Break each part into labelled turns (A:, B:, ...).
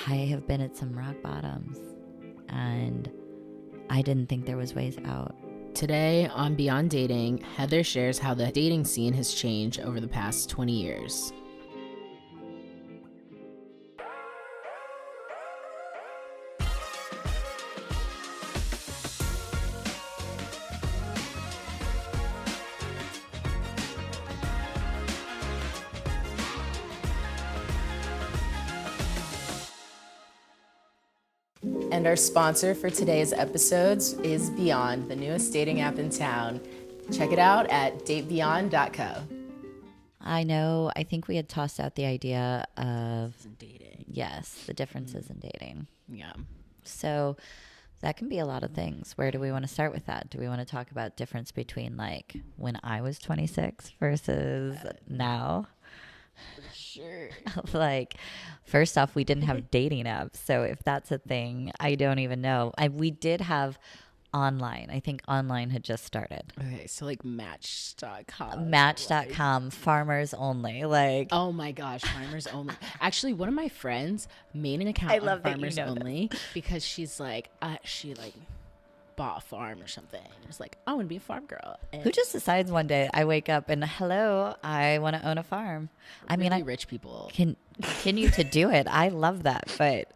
A: I have been at some rock bottoms, and I didn't think there was ways out.
B: Today on Beyond Dating, Heather shares how the dating scene has changed over the past 20 years. And our sponsor for today's episodes is Beyond, the newest dating app in town. Check it out at datebeyond.co.
A: I think we had tossed out the idea of
B: Dating.
A: yes, the differences in dating.
B: Yeah.
A: So that can be a lot of things. Where do we want to start with that? Do we want to talk about difference between like when I was 26 versus now?
B: Sure.
A: Like, first off, we didn't have dating apps. So if that's a thing, I don't even know. We did have online. I think online had just started.
B: Okay, so like Match.com.
A: Match.com, farmers only. Like,
B: Oh my gosh, Farmers Only. Actually, one of my friends made an account
A: I
B: on
A: love that you
B: Farmers
A: know
B: Only because she's like, she like bought a farm or something. It was like, I want to be a farm girl. And
A: who just decides one day I wake up and hello, I want to own a farm? I mean,
B: really rich people
A: can continue to do it. I love that, but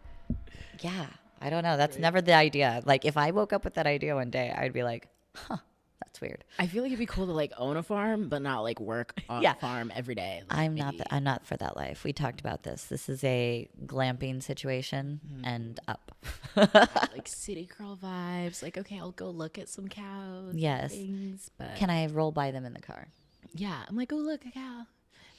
A: yeah, I don't know. That's never the idea. Like if I woke up with that idea one day, I'd be like, huh, that's weird.
B: I feel like it'd be cool to like own a farm, but not like work on
A: Yeah.
B: a farm every day. Like,
A: I'm
B: maybe-
A: not for that life. We talked about this. This is a glamping situation and up.
B: like city girl vibes. Like, okay, I'll go look at some cows. and
A: Yes.
B: things, but
A: Can I roll by them in the car?
B: yeah, I'm like, oh look, a cow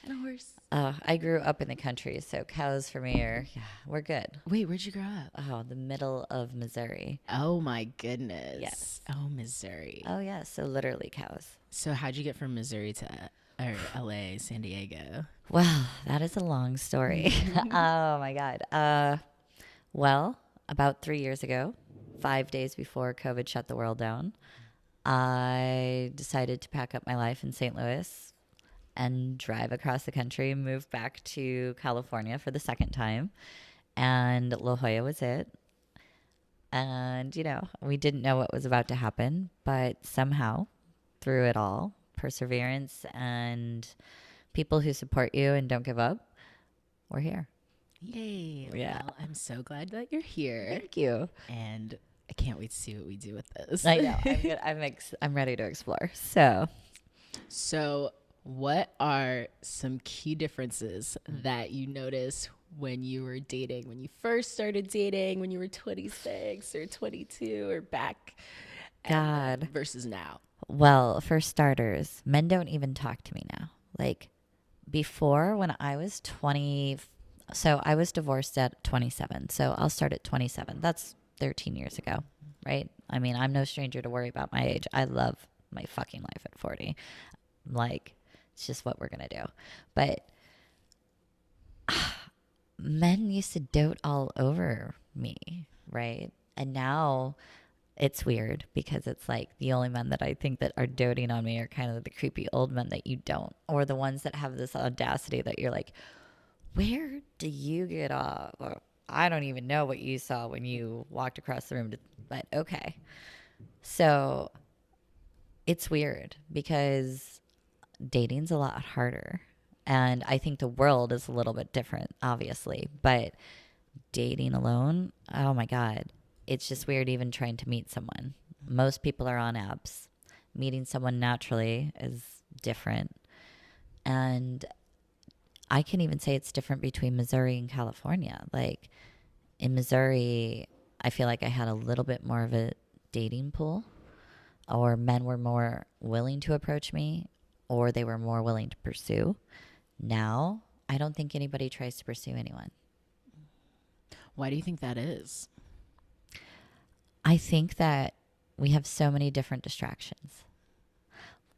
B: and a horse.
A: I grew up in the country, so cows for me are, yeah, we're good.
B: Wait, where'd you grow up?
A: Oh, the middle of Missouri.
B: Oh my goodness.
A: Yes.
B: Oh, Missouri.
A: Oh yeah, so literally cows.
B: So how'd you get from Missouri to LA, San Diego?
A: Well, that is a long story. Oh my God. Well, about 3 years ago, 5 days before COVID shut the world down, I decided to pack up my life in St. Louis and drive across the country, move back to California for the second time. And La Jolla was it. And, we didn't know what was about to happen, but somehow, through it all, perseverance and people who support you and don't give up, we're here.
B: Yay.
A: Yeah.
B: Well, I'm so glad that you're here.
A: Thank you.
B: And I can't wait to see what we do with this.
A: I know. I'm good. I'm ready to explore. So,
B: what are some key differences that you noticed when you were dating, when you first started dating, when you were 26 or 22 or back
A: God.
B: versus now?
A: Well, for starters, men don't even talk to me now. Like before, when I was 20, so I was divorced at 27. So I'll start at 27. That's 13 years ago, right? I mean, I'm no stranger to worry about my age. I love my fucking life at 40. Like, it's just what we're going to do. But men used to dote all over me, right? And now it's weird because it's like the only men that I think that are doting on me are kind of the creepy old men that you don't, or the ones that have this audacity that you're like, where do you get off? Or, I don't even know what you saw when you walked across the room, but okay. So it's weird because dating's a lot harder. And I think the world is a little bit different, obviously. But dating alone, oh my God, it's just weird even trying to meet someone. Most people are on apps. Meeting someone naturally is different. And I can even say it's different between Missouri and California. Like in Missouri, I feel like I had a little bit more of a dating pool, or men were more willing to approach me, or they were more willing to pursue. Now, I don't think anybody tries to pursue anyone.
B: Why do you think that is?
A: I think that we have so many different distractions.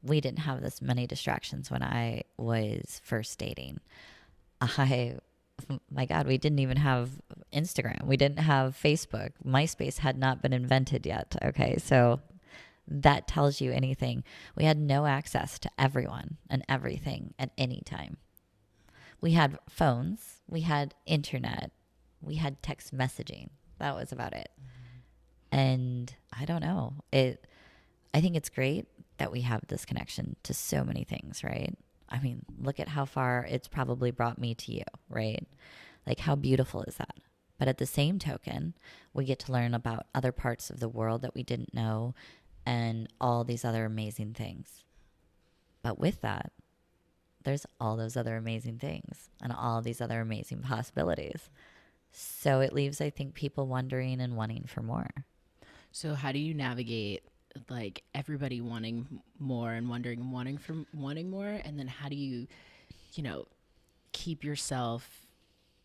A: We didn't have this many distractions when I was first dating. My God, we didn't even have Instagram. We didn't have Facebook. MySpace had not been invented yet. Okay, so that tells you anything. We had no access to everyone and everything at any time. We had phones. We had internet. we had text messaging. That was about it. And I don't know. I think it's great that we have this connection to so many things, right? I mean, look at how far it's probably brought me to you, right? Like, how beautiful is that? But at the same token, we get to learn about other parts of the world that we didn't know and all these other amazing things. But with that, there's all those other amazing things and all these other amazing possibilities. So it leaves, I think, people wondering and wanting for more.
B: So how do you navigate like everybody wanting more and wondering and wanting more, and then how do you, you know, keep yourself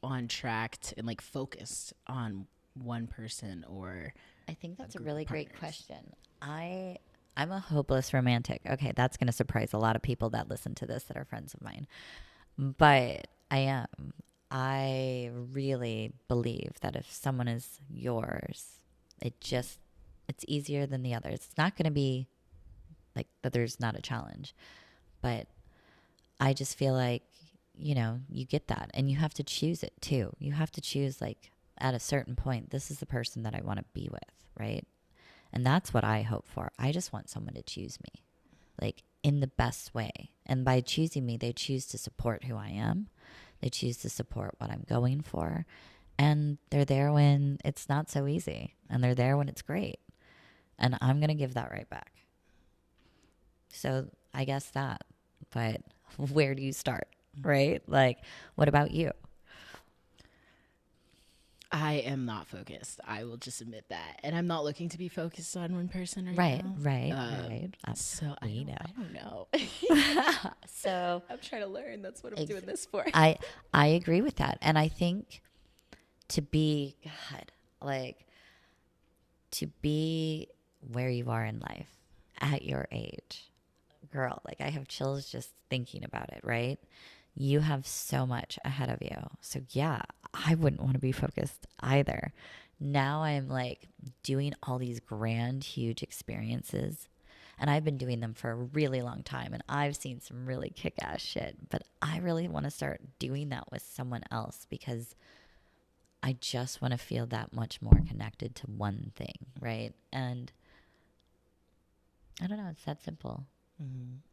B: on track and like focused on one person or
A: I think that's a
B: group of
A: really great
B: partners?
A: question. I'm a hopeless romantic. Okay, that's going to surprise a lot of people that listen to this that are friends of mine. But I am. I really believe that if someone is yours, it's easier than the others. It's not going to be like that there's not a challenge. But I just feel like, you get that and you have to choose it too. You have to choose, like, at a certain point, this is the person that I want to be with, right? And that's what I hope for. I just want someone to choose me, like, in the best way. And by choosing me, they choose to support who I am. They choose to support what I'm going for. And they're there when it's not so easy. And they're there when it's great. And I'm going to give that right back. So I guess that. But where do you start, right? Like, what about you?
B: I am not focused. I will just admit that, and I'm not looking to be focused on one person right
A: Right,
B: now.
A: right.
B: So
A: We know.
B: I don't know.
A: So
B: I'm trying to learn. That's what I'm doing this for.
A: I agree with that. And I think to be, God, like, to be where you are in life at your age, girl, like, I have chills just thinking about it, right? You have so much ahead of you. So yeah, I wouldn't want to be focused either. Now I'm like doing all these grand, huge experiences. And I've been doing them for a really long time. And I've seen some really kick ass shit. But I really want to start doing that with someone else because I just want to feel that much more connected to one thing, right? And I don't know, it's that simple.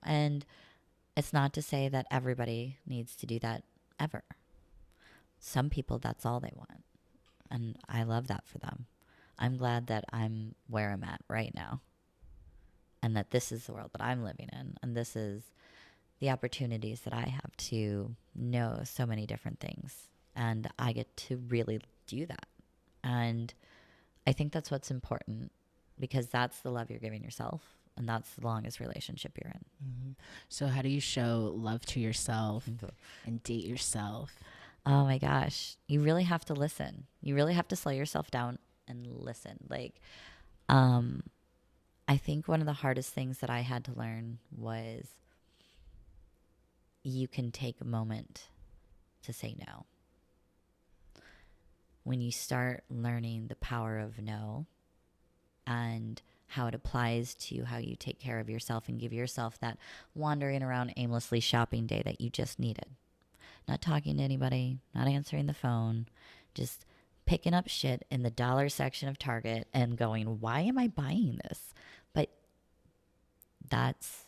A: And it's not to say that everybody needs to do that ever. Some people, that's all they want. And I love that for them. I'm glad that I'm where I'm at right now. And that this is the world that I'm living in. And this is the opportunities that I have to know so many different things. And I get to really do that. And I think that's what's important because that's the love you're giving yourself. And that's the longest relationship you're in.
B: So how do you show love to yourself and date yourself?
A: Oh my gosh. You really have to listen. You really have to slow yourself down and listen. Like, I think one of the hardest things that I had to learn was you can take a moment to say no. When you start learning the power of no and how it applies to how you take care of yourself and give yourself that wandering around aimlessly shopping day that you just needed. Not talking to anybody, not answering the phone, just picking up shit in the dollar section of Target and going, why am I buying this? But that's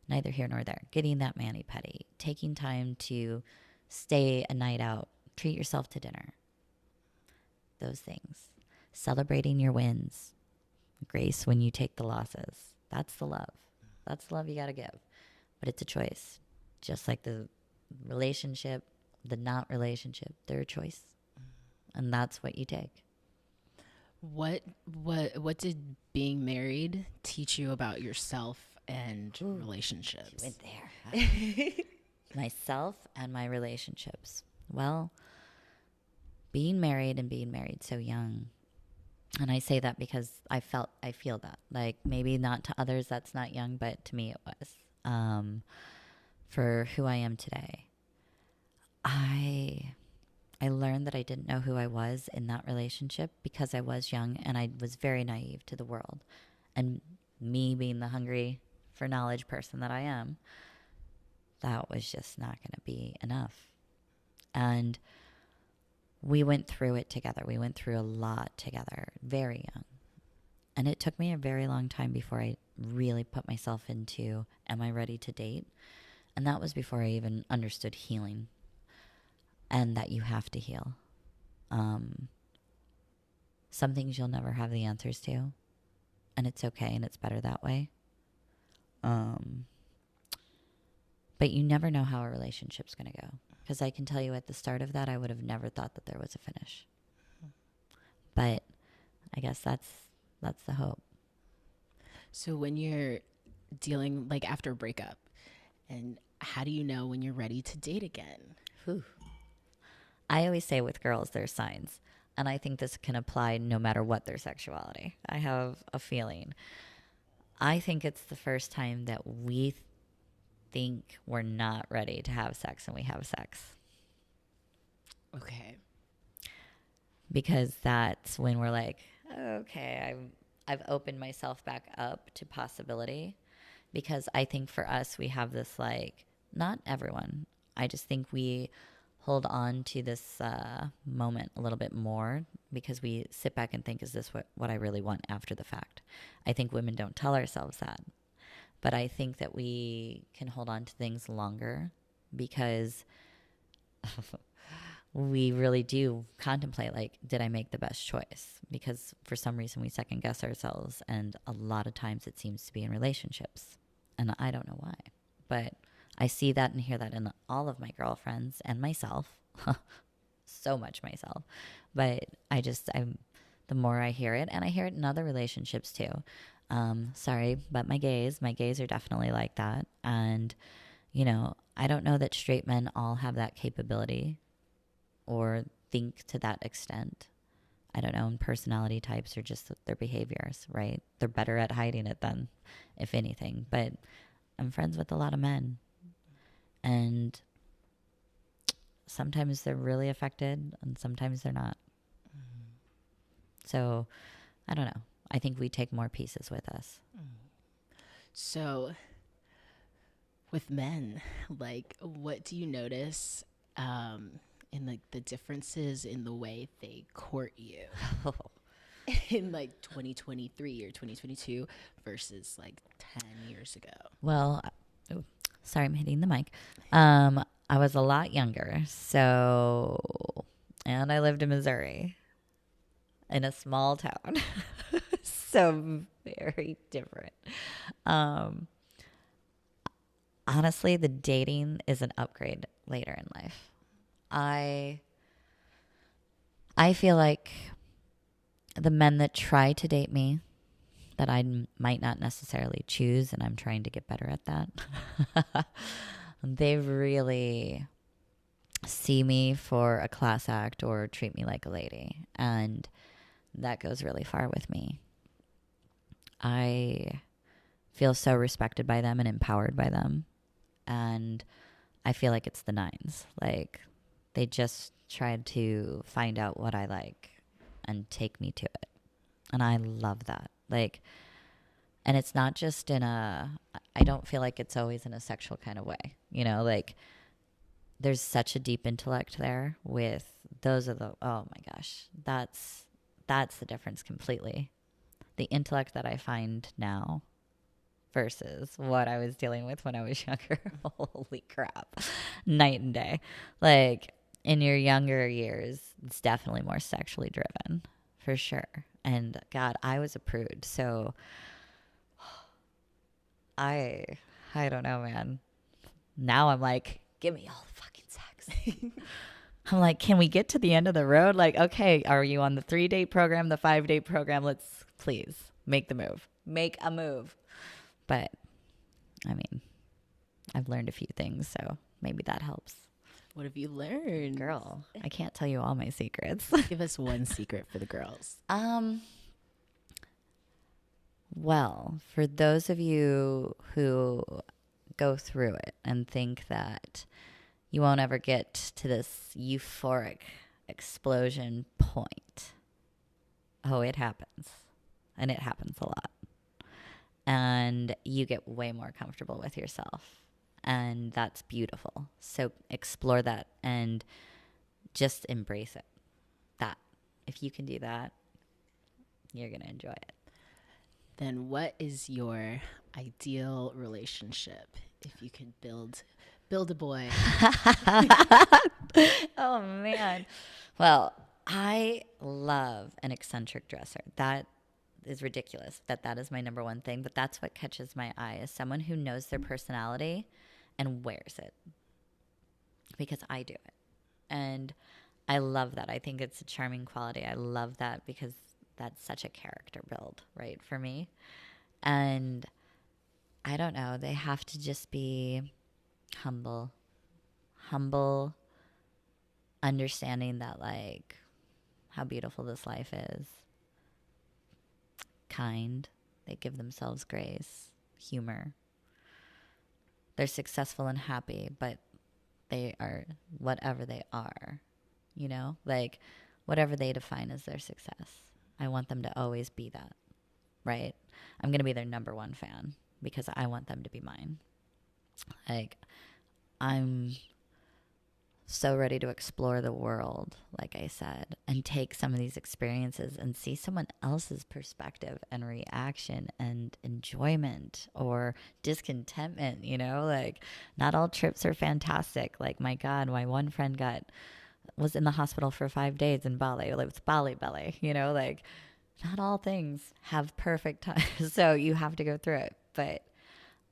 A: neither here nor there. Getting that mani-pedi, taking time to stay a night out, treat yourself to dinner. Those things. Celebrating your wins. Grace when you take the losses. That's the love. That's the love you got to give. But it's a choice. Just like the relationship, the not relationship, they're a choice. And that's what you take.
B: What did being married teach you about yourself and relationships?
A: Went there. Myself and my relationships. Well, being married so young. And I say that because I feel that. Like, maybe not to others that's not young, but to me it was. For who I am today. I learned that I didn't know who I was in that relationship because I was young and I was very naive to the world. And me being the hungry for knowledge person that I am, that was just not going to be enough. And we went through it together. We went through a lot together, very young. And it took me a very long time before I really put myself into, am I ready to date? And that was before I even understood healing and that you have to heal. Some things you'll never have the answers to, and it's okay, and it's better that way. But you never know how a relationship's going to go. Because I can tell you at the start of that, I would have never thought that there was a finish. But I guess that's the hope.
B: So when you're dealing, like after a breakup, and how do you know when you're ready to date again?
A: Whew. I always say with girls, there's signs. And I think this can apply no matter what their sexuality. I have a feeling. I think it's the first time that we think we're not ready to have sex and we have sex.
B: Okay.
A: Because that's when we're like, okay, I've opened myself back up to possibility. Because I think for us, we have this like, not everyone. I just think we hold on to this moment a little bit more because we sit back and think, is this what I really want after the fact? I think women don't tell ourselves that. But I think that we can hold on to things longer because we really do contemplate, like, did I make the best choice? Because for some reason we second guess ourselves. And a lot of times it seems to be in relationships. And I don't know why. But I see that and hear that in all of my girlfriends and myself. So much myself. But the more I hear it, and I hear it in other relationships too. Sorry, but my gays are definitely like that. And, I don't know that straight men all have that capability or think to that extent. I don't know. And personality types are just their behaviors, right? They're better at hiding it than, if anything. But I'm friends with a lot of men. And sometimes they're really affected and sometimes they're not. Mm-hmm. So, I don't know. I think we take more pieces with us.
B: So, with men, like, what do you notice in like the differences in the way they court you in like 2023 or 2022 versus like 10 years ago?
A: Well, sorry, I'm hitting the mic. I was a lot younger, and I lived in Missouri in a small town. So very different. Honestly, the dating is an upgrade later in life. I feel like the men that try to date me that I might not necessarily choose, and I'm trying to get better at that, they really see me for a class act or treat me like a lady. And that goes really far with me. I feel so respected by them and empowered by them. And I feel like it's the nines. Like, they just tried to find out what I like and take me to it. And I love that. Like, and it's not just I don't feel like it's always in a sexual kind of way. Like, there's such a deep intellect there with oh my gosh, that's the difference completely. The intellect that I find now versus what I was dealing with when I was younger. Holy crap. Night and day. Like, in your younger years, it's definitely more sexually driven, for sure. And God, I was a prude. So I don't know, man. Now I'm like, give me all the fucking sex. I'm like, can we get to the end of the road? Like, okay, are you on the 3-date program, the 5-date program? Let's please make the move. Make a move. But, I mean, I've learned a few things, so maybe that helps.
B: What have you learned?
A: Girl, I can't tell you all my secrets.
B: Give us one secret for the girls.
A: Well, for those of you who go through it and think that you won't ever get to this euphoric explosion point, oh, it happens. And it happens a lot. And you get way more comfortable with yourself. And that's beautiful. So explore that and just embrace it. If you can do that, you're going to enjoy it.
B: Then what is your ideal relationship if you could build a boy?
A: Oh, man. Well, I love an eccentric dresser. That is ridiculous that is my number one thing, but that's what catches my eye is someone who knows their personality and wears it, because I do it. And I love that. I think it's a charming quality. I love that because that's such a character build, right, for me. And I don't know, they have to just be humble, understanding that, like, how beautiful this life is, kind, they give themselves grace, humor. They're successful and happy, but they are whatever they are, like whatever they define as their success. I want them to always be that, right? I'm going to be their number one fan because I want them to be mine. Like, I'm so ready to explore the world, like I said, and take some of these experiences and see someone else's perspective and reaction and enjoyment or discontentment, like not all trips are fantastic. Like, my God, my one friend was in the hospital for 5 days in Bali, like with Bali belly, like not all things have perfect time. So you have to go through it. But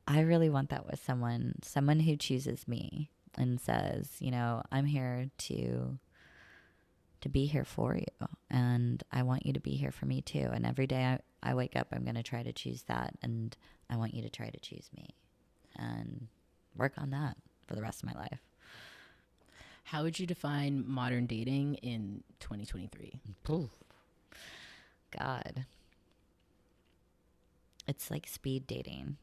A: I really want that with someone who chooses me and says, I'm here to be here for you. And I want you to be here for me too. And every day I wake up, I'm going to try to choose that. And I want you to try to choose me and work on that for the rest of my life.
B: How would you define modern dating in 2023?
A: Ooh. God. It's like speed dating,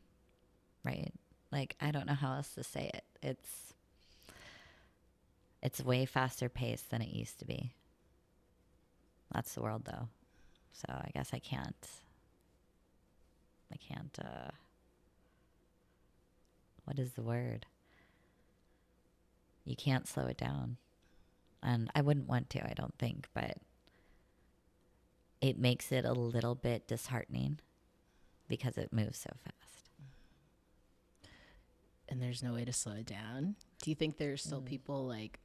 A: right? Like, I don't know how else to say it. It's way faster paced than it used to be. That's the world, though. So I guess I can't, what is the word? You can't slow it down. And I wouldn't want to, I don't think, but it makes it a little bit disheartening because it moves so fast.
B: And there's no way to slow it down. Do you think there's still people like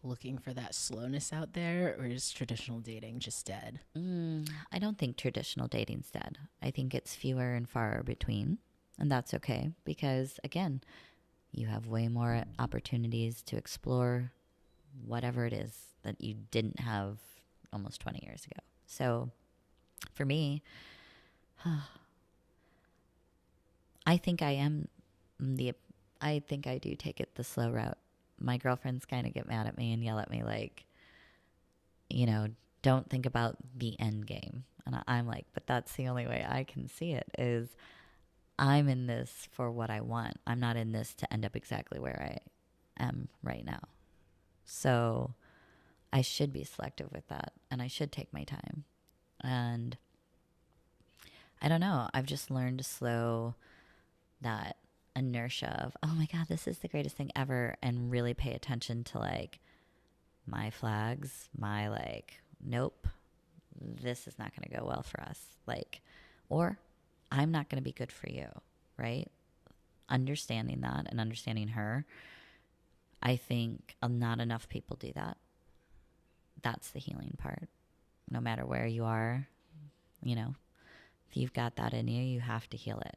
B: looking for that slowness out there, or is traditional dating just dead?
A: I don't think traditional dating's dead. I think it's fewer and far between, and that's okay because, again, you have way more opportunities to explore whatever it is that you didn't have almost 20 years ago. So for me, I think I do take it the slow route. My girlfriends kind of get mad at me and yell at me like, don't think about the end game. And I'm like, but that's the only way I can see it is I'm in this for what I want. I'm not in this to end up exactly where I am right now. So I should be selective with that and I should take my time. And I don't know. I've just learned to slow that inertia of, oh my God, this is the greatest thing ever, and really pay attention to like my flags, my like, nope, this is not going to go well for us. Like, or I'm not going to be good for you, right? Understanding that and understanding her. I think not enough people do that. That's the healing part. No matter where you are, if you've got that in you, you have to heal it.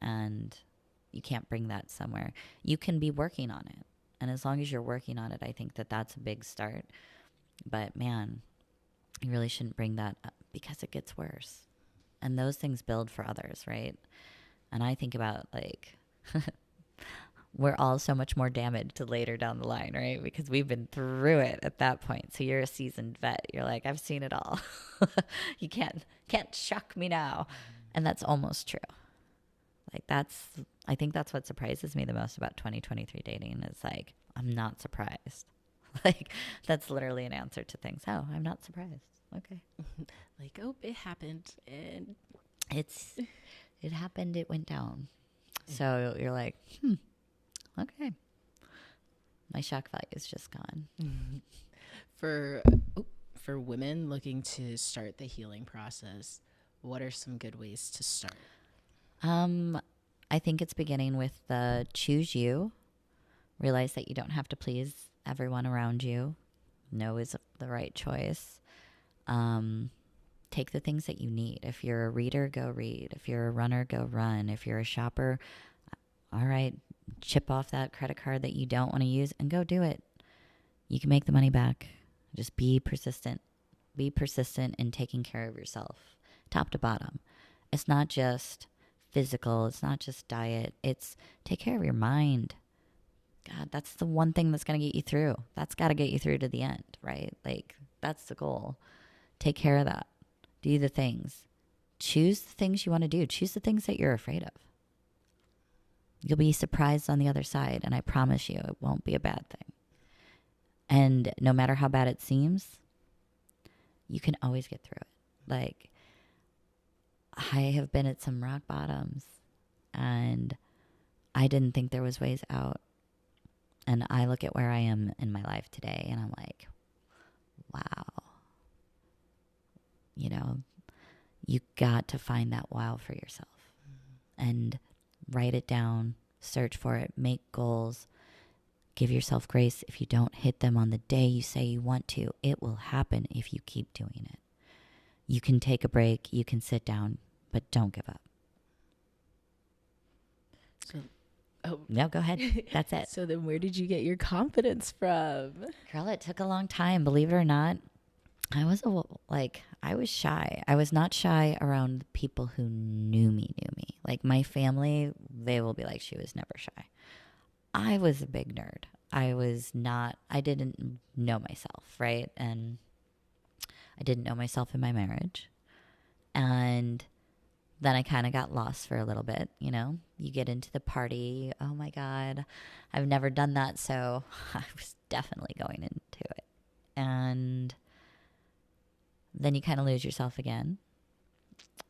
A: And you can't bring that somewhere. You can be working on it. And as long as you're working on it, I think that that's a big start. But man, you really shouldn't bring that up because it gets worse. And those things build for others, right? And I think about like, we're all so much more damaged later down the line, right? Because we've been through it at that point. So you're a seasoned vet. You're like, I've seen it all. You can't shock me now. And that's almost true. Like I think that's what surprises me the most about 2023 dating is like, I'm not surprised. Like, that's literally an answer to things. Oh, I'm not surprised. Okay.
B: Like, oh, it happened and
A: it happened. It went down. So you're like, okay. My shock value is just gone.
B: for women looking to start the healing process, what are some good ways to start?
A: I think it's beginning with the choose you. Realize that you don't have to please everyone around you. No is the right choice. Take the things that you need. If you're a reader, go read. If you're a runner, go run. If you're a shopper, all right, chip off that credit card that you don't want to use and go do it. You can make the money back. Just be persistent. Be persistent in taking care of yourself, top to bottom. It's not just physical. It's not just diet. It's take care of your mind. God, that's the one thing that's going to get you through. That's got to get you through to the end, right? Like, that's the goal. Take care of that. Do the things. Choose the things you want to do. Choose the things that you're afraid of. You'll be surprised on the other side, and I promise you it won't be a bad thing. And no matter how bad it seems, you can always get through it. Like, I have been at some rock bottoms, and I didn't think there was ways out. And I look at where I am in my life today, and I'm like, wow. You know, you got to find that wow for yourself. And write it down, search for it, make goals, give yourself grace if you don't hit them on the day you say you want to. It will happen if you keep doing it. You can take a break, you can sit down, but don't give up. No, go ahead. That's it.
B: So then where did you get your confidence from?
A: Girl, it took a long time, believe it or not. I was shy. I was not shy around people who knew me. Like my family, they will be like, she was never shy. I was a big nerd. I didn't know myself, right? And I didn't know myself in my marriage. And then I kind of got lost for a little bit, you know? You get into the party. Oh my God, I've never done that. So I was definitely going into it. And then you kind of lose yourself again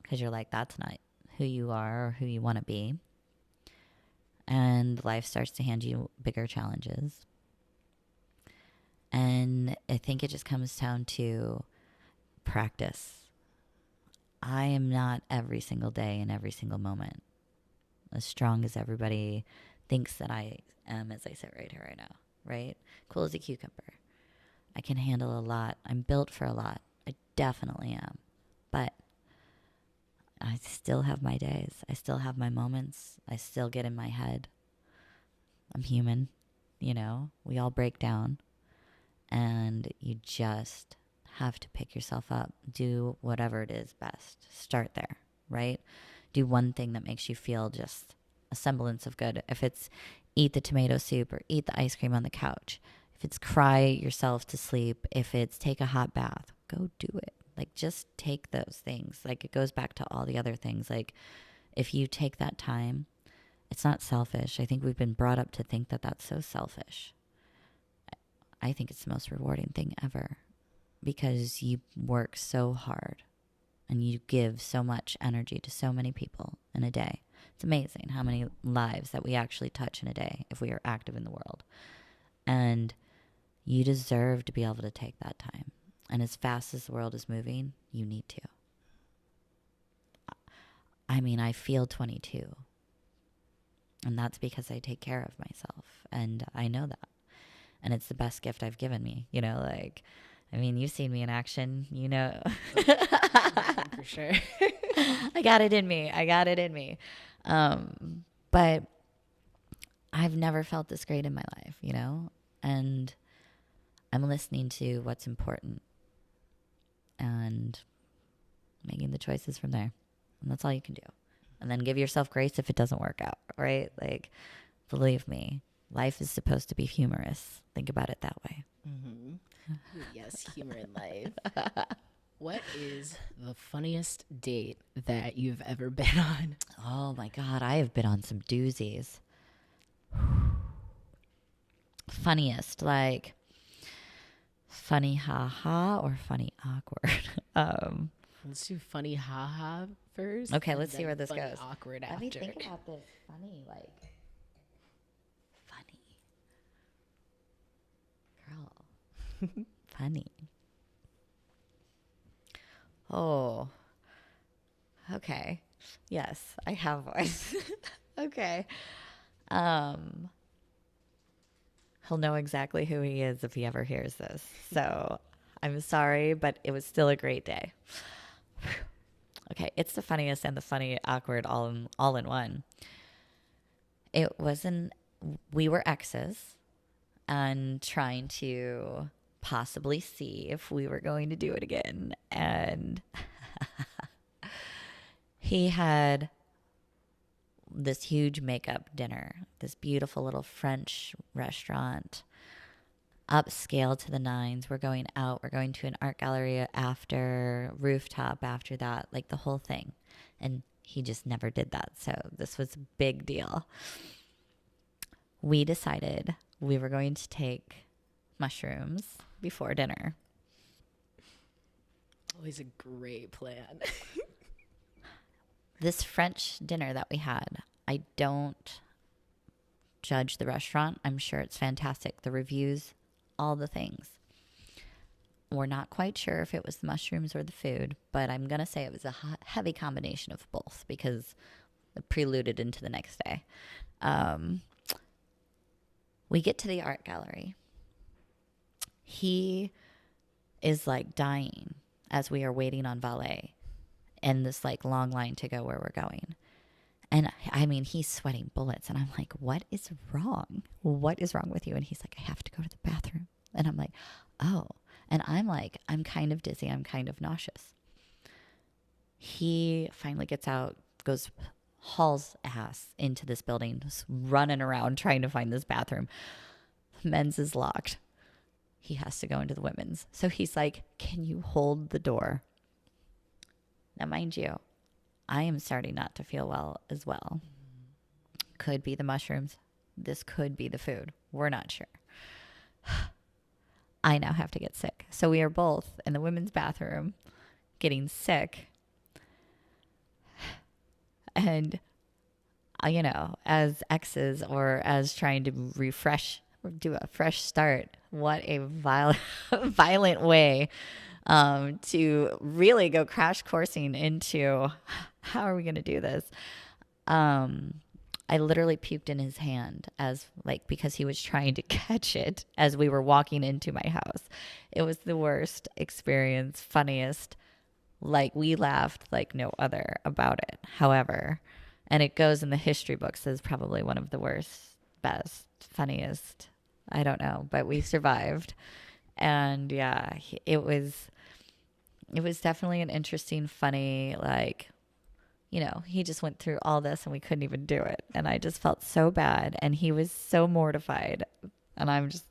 A: because you're like, that's not who you are or who you want to be. And life starts to hand you bigger challenges. And I think it just comes down to practice. I am not every single day and every single moment as strong as everybody thinks that I am as I sit right here right now, right? Cool as a cucumber. I can handle a lot. I'm built for a lot. I definitely am. But I still have my days. I still have my moments. I still get in my head. I'm human, you know? We all break down. And you just have to pick yourself up. Do whatever it is best. Start there, right? Do one thing that makes you feel just a semblance of good. If it's eat the tomato soup or eat the ice cream on the couch. If it's cry yourself to sleep. If it's take a hot bath. Go do it. Like, just take those things. Like, it goes back to all the other things. Like, if you take that time, it's not selfish. I think we've been brought up to think that that's so selfish. I think it's the most rewarding thing ever because you work so hard and you give so much energy to so many people in a day. It's amazing how many lives that we actually touch in a day if we are active in the world. And you deserve to be able to take that time. And as fast as the world is moving, you need to. I mean, I feel 22. And that's because I take care of myself. And I know that. And it's the best gift I've given me. You know, like, I mean, you've seen me in action, you know.
B: For sure.
A: I got it in me. But I've never felt this great in my life, you know. And I'm listening to what's important and making the choices from there. And that's all you can do. And then give yourself grace if it doesn't work out, right? Like, believe me, life is supposed to be humorous. Think about it that way.
B: Mm-hmm. Yes, humor in life. What is the funniest date that you've ever been on?
A: Oh my God, I have been on some doozies. Funniest, like funny haha or funny awkward?
B: Let's do funny haha first.
A: Okay, let's see where this goes.
B: Awkward
A: Let
B: after.
A: me think about this. Funny. Girl. Funny. Oh, okay. Yes, I have one. Okay. Um, he'll know exactly who he is if he ever hears this. So I'm sorry, but it was still a great day. Okay, it's the funniest and the funny awkward all in one. It wasn't. We were exes and trying to possibly see if we were going to do it again, and he had this huge makeup dinner, this beautiful little French restaurant, upscale to the nines. We're going out. We're going to an art gallery after, rooftop after that, like the whole thing. And he just never did that. So this was a big deal. We decided we were going to take mushrooms before dinner.
B: Always a great plan.
A: This French dinner that we had, I don't judge the restaurant. I'm sure it's fantastic. The reviews, all the things. We're not quite sure if it was the mushrooms or the food, but I'm going to say it was a heavy combination of both because it preluded into the next day. We get to the art gallery. He is like dying as we are waiting on valet in this like long line to go where we're going. And I mean, he's sweating bullets. And I'm like, what is wrong? What is wrong with you? And he's like, I have to go to the bathroom. And I'm like, oh. And I'm like, I'm kind of dizzy. I'm kind of nauseous. He finally gets out, goes, hauls ass into this building, just running around trying to find this bathroom. Men's is locked. He has to go into the women's. So he's like, can you hold the door? Now, mind you, I am starting not to feel well as well. Could be the mushrooms. This could be the food. We're not sure. I now have to get sick. So we are both in the women's bathroom getting sick. And, you know, as exes or as trying to refresh or do a fresh start, what a violent way to really go crash coursing into how are we going to do this? I literally puked in his hand as like because he was trying to catch it as we were walking into my house. It was the worst experience, funniest. Like we laughed like no other about it. However, and it goes in the history books as probably one of the worst, best, funniest. I don't know, but we survived. And yeah, it was definitely an interesting, funny, like, you know, he just went through all this and we couldn't even do it. And I just felt so bad. And he was so mortified. And I'm just,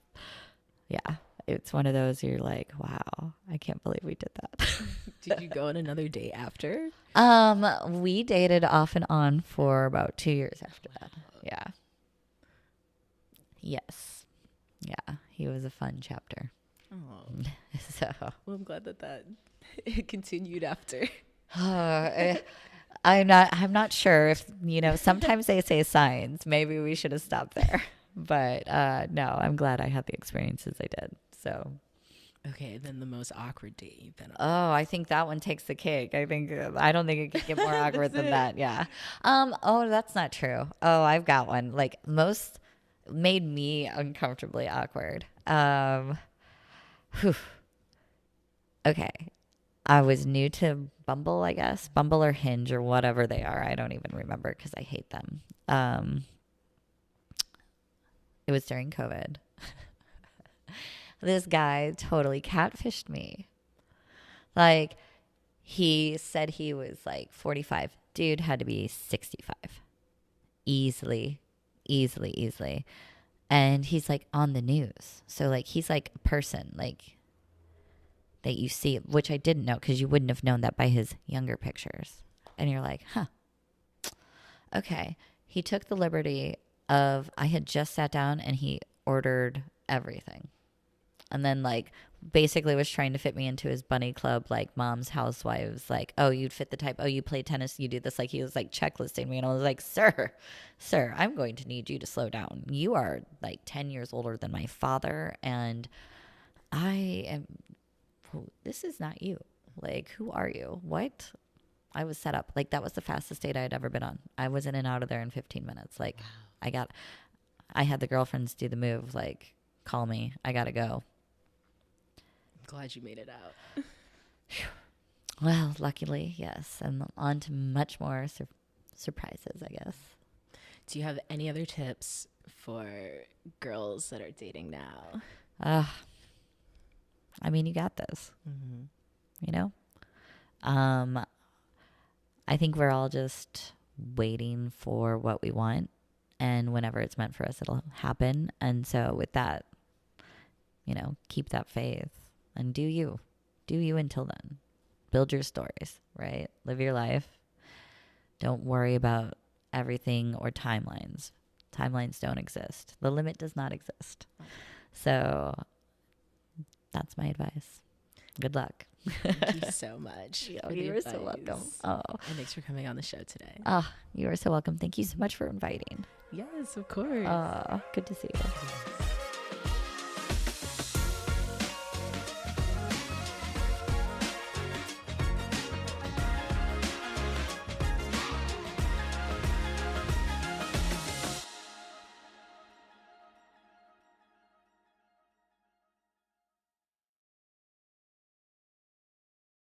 A: yeah, it's one of those you're like, wow, I can't believe we did that.
B: Did you go on another date after?
A: We dated off and on for about 2 years after that. Yeah. Yes. Yeah. He was a fun chapter.
B: Oh.
A: So.
B: Well, I'm glad that it continued after.
A: I'm not sure if, you know, sometimes they say signs. Maybe we should have stopped there. But no, I'm glad I had the experiences I did. So.
B: Okay, then the most awkward date you've been on.
A: Oh, I think that one takes the cake. I don't think it could get more awkward than that. Yeah. Oh, that's not true. Oh, I've got one. Like most made me uncomfortably awkward. Whew. Okay. I was new to Bumble, I guess. Bumble or Hinge or whatever they are. I don't even remember because I hate them. It was during COVID. This guy totally catfished me. Like, he said he was like 45. Dude had to be 65. Easily. And he's like on the news. So, like, he's like a person, like, that you see, which I didn't know because you wouldn't have known that by his younger pictures. And you're like, huh. Okay. He took the liberty of, I had just sat down and he ordered everything. And then like basically was trying to fit me into his bunny club, like Mom's Housewives, like, oh, you'd fit the type. Oh, you play tennis. You do this. Like he was like checklisting me. And I was like, sir, I'm going to need you to slow down. You are like 10 years older than my father. And this is not you. Like, who are you? What? I was set up. Like, that was the fastest date I had ever been on. I was in and out of there in 15 minutes. Like, I had the girlfriends do the move. Like, call me. I got to go.
B: I'm glad you made it out.
A: Well, luckily, yes. And on to much more surprises, I guess.
B: Do you have any other tips for girls that are dating now?
A: I mean, you got this.
B: Mm-hmm.
A: You know? I think we're all just waiting for what we want. And whenever it's meant for us, it'll happen. And so with that, keep that faith and do you. Do you until then. Build your stories, right? Live your life. Don't worry about everything or timelines. Timelines don't exist. The limit does not exist. So that's my advice. Good luck.
B: Thank you so much.
A: You are so welcome. Oh.
B: And thanks for coming on the show today.
A: You are so welcome. Thank you so much for inviting.
B: Yes, of course.
A: Good to see you.